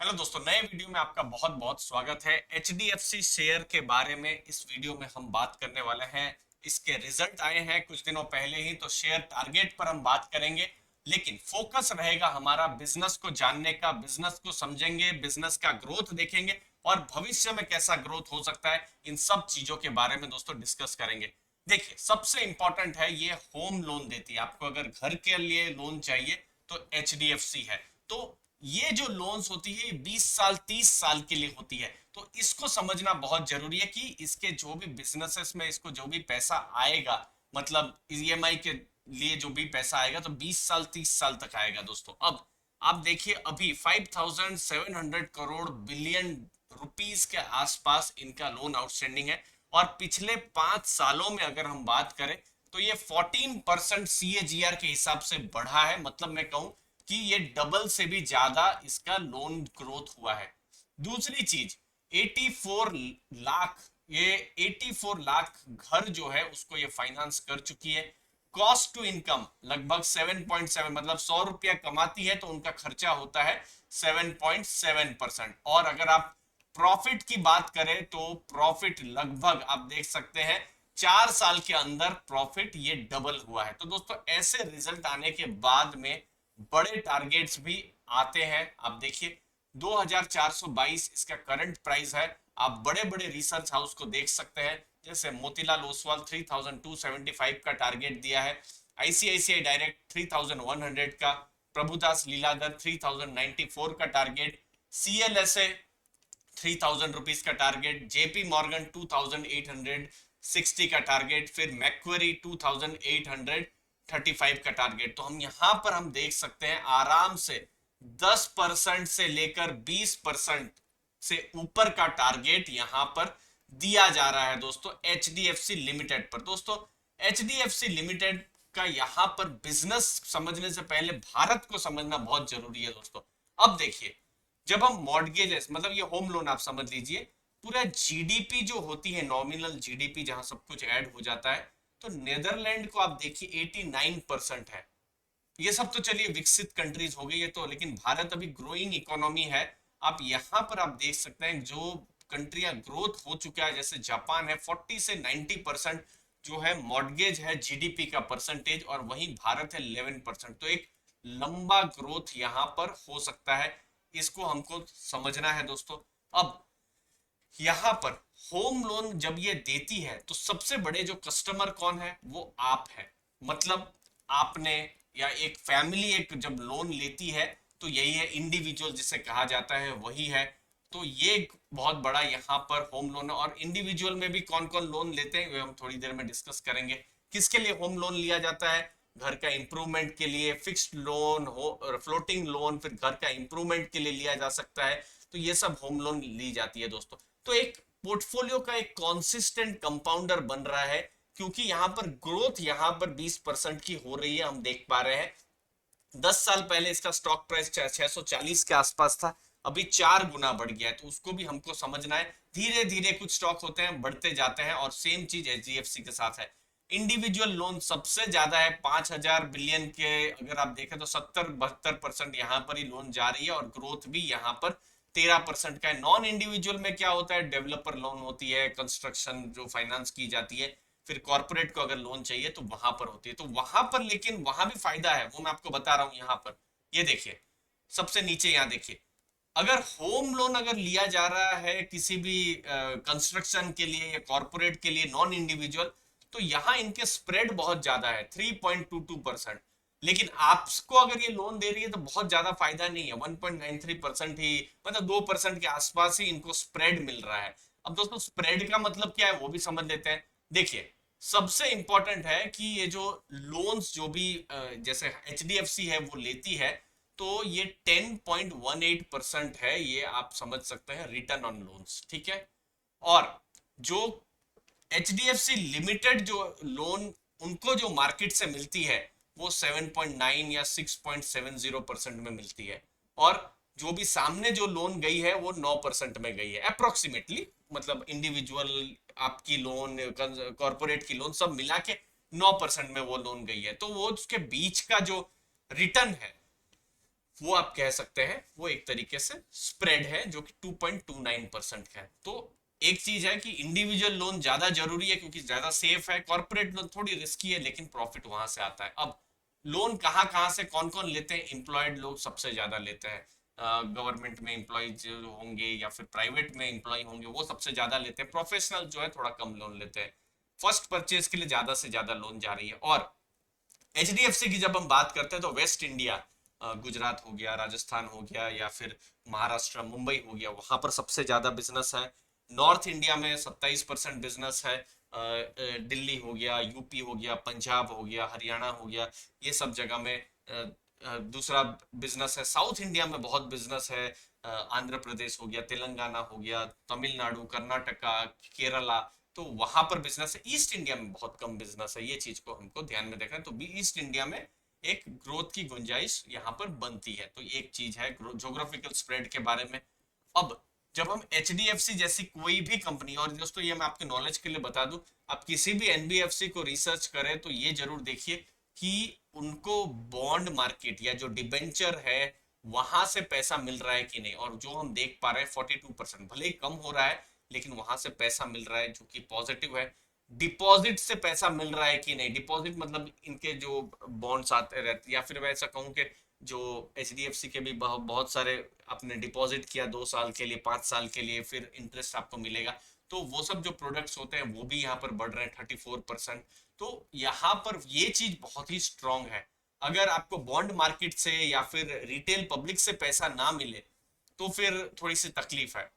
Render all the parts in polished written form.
Hello दोस्तों, नए video में आपका बहुत बहुत स्वागत है। एचडीएफसी शेयर के बारे में इस वीडियो में हम बात करने वाले हैं। इसके रिजल्ट आए हैं कुछ दिनों पहले ही, तो शेयर टारगेट पर हम बात करेंगे। लेकिन फोकस रहेगा हमारा बिजनेस को जानने का, बिजनेस को समझेंगे, बिजनेस का ग्रोथ देखेंगे और भविष्य में कैसा ग्रोथ हो सकता है, इन सब चीजों के बारे में दोस्तों डिस्कस करेंगे। देखिए, सबसे इंपॉर्टेंट है, ये होम लोन देती है आपको। अगर घर के लिए लोन चाहिए तो एचडीएफसी है। तो ये जो लोन्स होती है 20 साल 30 साल के लिए होती है। तो इसको समझना बहुत जरूरी है कि इसके जो भी बिजनेसेस में इसको जो भी पैसा आएगा, मतलब ईएमआई के लिए जो भी पैसा आएगा, तो 20 साल 30 साल तक आएगा दोस्तों। अब आप देखिए, अभी 5700 बिलियन रुपीस के आसपास इनका लोन आउटस्टैंडिंग है। और पिछले 5 सालों में अगर हम बात करें तो ये 14% सीएजीआर के हिसाब से बढ़ा है। मतलब मैं कहूं कि ये डबल से भी ज्यादा इसका लोन ग्रोथ हुआ है। दूसरी चीज, 84 लाख, ये 84 लाख घर जो है उसको ये फाइनेंस कर चुकी है। कॉस्ट टू इनकम लगभग 7.7, मतलब 100 रुपया कमाती है तो उनका खर्चा होता है 7.7%। और अगर आप प्रॉफिट की बात करें तो प्रॉफिट लगभग आप देख सकते हैं 4 साल के अंदर प्रॉफिट ये डबल हुआ है। तो दोस्तों, ऐसे रिजल्ट आने के बाद में बड़े टारगेट्स भी आते हैं। आप देखिए, 2422 इसका करंट प्राइस है। आप बड़े बड़े रिसर्च हाउस को देख सकते हैं, जैसे मोतीलाल ओसवाल 3275 का टारगेट दिया है, आईसीआईसीआई डायरेक्ट 3100 का, प्रभुदास लीलाधर 3094 का टारगेट, सीएलएसए 3000 रुपीज का टारगेट, जेपी मॉर्गन 2860 का टारगेट, फिर मैक्वेरी 2835 का टारगेट। तो हम यहाँ पर हम देख सकते हैं आराम से 10% से लेकर 20% से ऊपर का टारगेट यहाँ पर दिया जा रहा है दोस्तों, एचडीएफसी लिमिटेड पर। दोस्तों, एचडीएफसी लिमिटेड का यहाँ पर बिजनेस समझने से पहले भारत को समझना बहुत जरूरी है दोस्तों। अब देखिए, जब हम मॉर्गेजेस, मतलब ये होम लोन आप समझ लीजिए, पूरा जीडीपी जो होती है, नॉमिनल जीडीपी जहां सब कुछ ऐड हो जाता है, तो नेदरलैंड को आप देखिए 89% है। ये सब तो चलिए विकसित कंट्रीज हो गई है, तो लेकिन भारत अभी ग्रोइंग इकोनॉमी है। आप यहाँ पर आप देख सकते हैं जो कंट्रियां ग्रोथ हो चुका है, जैसे जापान है, 40 से 90% जो है मॉर्गेज है जीडीपी का परसेंटेज, और वहीं भारत है 11%। तो एक लंबा ग्रोथ यहाँ पर हो सकता है, इसको हमको समझना है दोस्तों। अब यहाँ पर होम लोन जब ये देती है तो सबसे बड़े जो कस्टमर कौन है, वो आप है। मतलब आपने, या एक फैमिली एक जब लोन लेती है तो यही है, इंडिविजुअल जिसे कहा जाता है वही है। तो ये एक बहुत बड़ा यहाँ पर होम लोन है। और इंडिविजुअल में भी कौन कौन लोन लेते हैं हम थोड़ी देर में डिस्कस करेंगे। किसके लिए होम लोन लिया जाता है? घर का इंप्रूवमेंट के लिए फिक्स्ड लोन हो, फ्लोटिंग लोन, फिर घर का इंप्रूवमेंट के लिए लिया जा सकता है। तो ये सब होम लोन ली जाती है दोस्तों। तो एक पोर्टफोलियो का एक कॉन्सिस्टेंट कंपाउंडर बन रहा है, क्योंकि यहाँ पर ग्रोथ यहाँ पर 20% की हो रही है, हम देख पा रहे हैं। 10 साल पहले इसका स्टॉक प्राइस 640 के आसपास था, अभी 4 गुना बढ़ गया है। तो उसको भी हमको समझना है। धीरे धीरे कुछ स्टॉक होते हैं बढ़ते जाते हैं, और सेम चीज एचडीएफसी के साथ है। इंडिविजुअल लोन सबसे ज्यादा है, 5000 बिलियन के अगर आप देखें तो 70-72% यहाँ पर ही लोन जा रही है, और ग्रोथ भी यहाँ पर 13% का है। नॉन इंडिविजुअल में क्या होता है, डेवलपर लोन होती है, कंस्ट्रक्शन जो फाइनेंस की जाती है, फिर कॉर्पोरेट को अगर लोन चाहिए तो वहां पर होती है। तो वहां पर, लेकिन वहां भी फायदा है, वो मैं आपको बता रहा हूं। यहाँ पर ये देखिए, सबसे नीचे यहाँ देखिए, अगर होम लोन अगर लिया जा रहा है किसी भी कंस्ट्रक्शन के लिए या कॉर्पोरेट के लिए, नॉन इंडिविजुअल, तो यहाँ इनके स्प्रेड बहुत ज्यादा है, 3.22%। लेकिन आपको अगर ये लोन दे रही है तो बहुत ज्यादा फायदा नहीं है, 1.93% ही, मतलब 2% के आसपास ही इनको स्प्रेड मिल रहा है। अब दोस्तों, स्प्रेड का मतलब क्या है वो भी समझ लेते हैं। देखिए, सबसे इंपॉर्टेंट है कि ये जो लोन्स जो भी जैसे एचडीएफसी है वो लेती है, तो ये 10.18% है, ये आप समझ सकते हैं रिटर्न ऑन लोन्स, ठीक है। और जो एचडीएफसी लिमिटेड जो लोन उनको जो मार्केट से मिलती है, वो 7.9 या 6.70% में मिलती है। और जो भी सामने जो लोन गई है वो 9% में गई है अप्रोक्सीमेटली, मतलब इंडिविजुअल आपकी लोन, कॉर्पोरेट की लोन सब मिला के 9% में वो लोन गई है। तो वो उसके बीच का जो रिटर्न है वो आप कह सकते हैं वो एक तरीके से स्प्रेड है जो कि 2.29% है। तो एक चीज है कि इंडिविजुअल लोन ज्यादा जरूरी है क्योंकि ज्यादा सेफ है, कॉर्पोरेट लोन थोड़ी रिस्की है लेकिन प्रॉफिट वहां से आता है। अब लोन कहाँ कहाँ से कौन कौन लेते हैं? एम्प्लॉयड लोग सबसे ज्यादा लेते हैं, गवर्नमेंट में एम्प्लॉयज होंगे या फिर प्राइवेट में एम्प्लॉय होंगे वो सबसे ज्यादा लेते हैं। प्रोफेशनल जो है थोड़ा कम लोन लेते हैं। फर्स्ट परचेज के लिए ज्यादा से ज्यादा लोन जा रही है। और एचडीएफसी की जब हम बात करते हैं तो वेस्ट इंडिया, गुजरात हो गया, राजस्थान हो गया या फिर महाराष्ट्र मुंबई हो गया, वहां पर सबसे ज्यादा बिजनेस है। नॉर्थ इंडिया में 27% बिजनेस है। दिल्ली हो गया, यूपी हो गया, पंजाब हो गया, हरियाणा हो गया, ये सब जगह में दूसरा बिजनेस है। साउथ इंडिया में बहुत बिजनेस है, आंध्र प्रदेश हो गया, तेलंगाना हो गया, तमिलनाडु, कर्नाटका, केरला, तो वहां पर बिजनेस है। ईस्ट इंडिया में बहुत कम बिजनेस है, ये चीज को हमको ध्यान में देखना है। तो ईस्ट इंडिया में एक ग्रोथ की गुंजाइश यहाँ पर बनती है। तो एक चीज है ज्योग्राफिकल स्प्रेड के बारे में। अब जब हम एचडीएफसी जैसी कोई भी कंपनी, और दोस्तों ये मैं आपके नॉलेज के लिए बता दूं, आप किसी भी एनबीएफसी को रिसर्च करें तो ये जरूर देखिए कि उनको बॉन्ड मार्केट या जो डिबेंचर है वहां से पैसा मिल रहा है कि नहीं। और जो हम देख पा रहे हैं 42%, भले ही कम हो रहा है लेकिन वहां से पैसा मिल रहा है जो कि पॉजिटिव है। डिपॉजिट से पैसा मिल रहा है कि नहीं, डिपॉजिट मतलब इनके जो बॉन्ड्स आते रहते, या फिर मैं ऐसा कहूँ कि जो एचडीएफसी के भी बहुत सारे आपने डिपॉजिट किया 2 साल के लिए, 5 साल के लिए, फिर इंटरेस्ट आपको मिलेगा, तो वो सब जो प्रोडक्ट्स होते हैं वो भी यहाँ पर बढ़ रहे हैं 34%। तो यहाँ पर ये चीज बहुत ही स्ट्रांग है। अगर आपको बॉन्ड मार्केट से या फिर रिटेल पब्लिक से पैसा ना मिले तो फिर थोड़ी सी तकलीफ है।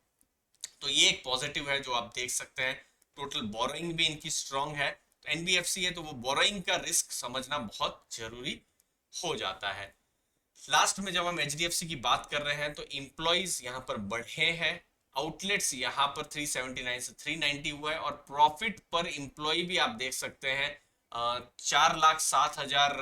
तो ये एक पॉजिटिव है जो आप देख सकते हैं। टोटल बोरोइंग भी इनकी स्ट्रांग है। तो एनबीएफसी है तो वो बोरोइंग का रिस्क समझना बहुत जरूरी हो जाता है। लास्ट में जब हम एचडीएफसी की बात कर रहे हैं तो एम्प्लॉयज यहाँ पर बढ़े हैं। आउटलेट्स यहाँ पर 379 से 390 हुआ है। और प्रॉफिट पर एम्प्लॉय भी आप देख सकते हैं 4,07,000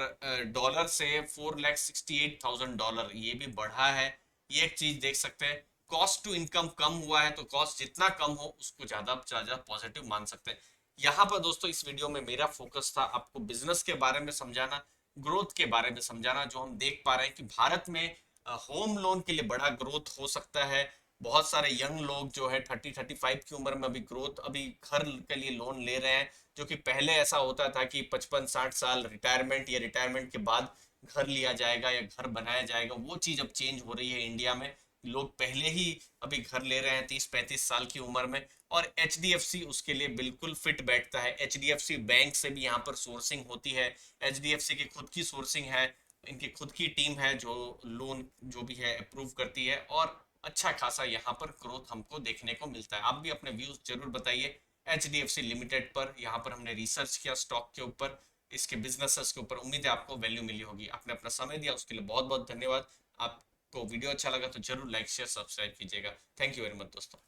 डॉलर से 4,68,000 डॉलर, ये भी बढ़ा है। ये एक चीज देख सकते हैं। कॉस्ट टू इनकम कम हुआ है, तो कॉस्ट जितना कम हो उसको ज्यादा ज्यादा पॉजिटिव मान सकते हैं। यहाँ पर दोस्तों इस वीडियो में मेरा फोकस था आपको बिजनेस के बारे में समझाना, ग्रोथ के बारे में समझाना। जो हम देख पा रहे हैं कि भारत में होम लोन के लिए बड़ा ग्रोथ हो सकता है। बहुत सारे यंग लोग जो है 30-35 की उम्र में अभी ग्रोथ, अभी घर के लिए लोन ले रहे हैं। जो कि पहले ऐसा होता था कि 55-60 साल रिटायरमेंट या रिटायरमेंट के बाद घर लिया जाएगा या घर बनाया जाएगा, वो चीज अब चेंज हो रही है इंडिया में। लोग पहले ही अभी घर ले रहे हैं 30-35 साल की उम्र में। और एचडीएफसी उसके लिए बिल्कुल फिट बैठता है। एचडीएफसी बैंक से भी यहाँ पर सोर्सिंग होती है। एचडीएफसी की खुद की सोर्सिंग है, इनकी खुद की टीम है जो लोन जो भी है अप्रूव करती है। और अच्छा खासा यहाँ पर ग्रोथ हमको देखने को मिलता है। आप भी अपने व्यूज जरूर बताइए एचडीएफसी लिमिटेड पर। यहाँ पर हमने रिसर्च किया स्टॉक के ऊपर, इसके बिजनेसेस के ऊपर। उम्मीद है आपको वैल्यू मिली होगी। आपने अपना समय दिया उसके लिए बहुत बहुत धन्यवाद। आपको वीडियो अच्छा लगा तो जरूर लाइक शेयर सब्सक्राइब कीजिएगा। थैंक यू वेरी मच दोस्तों।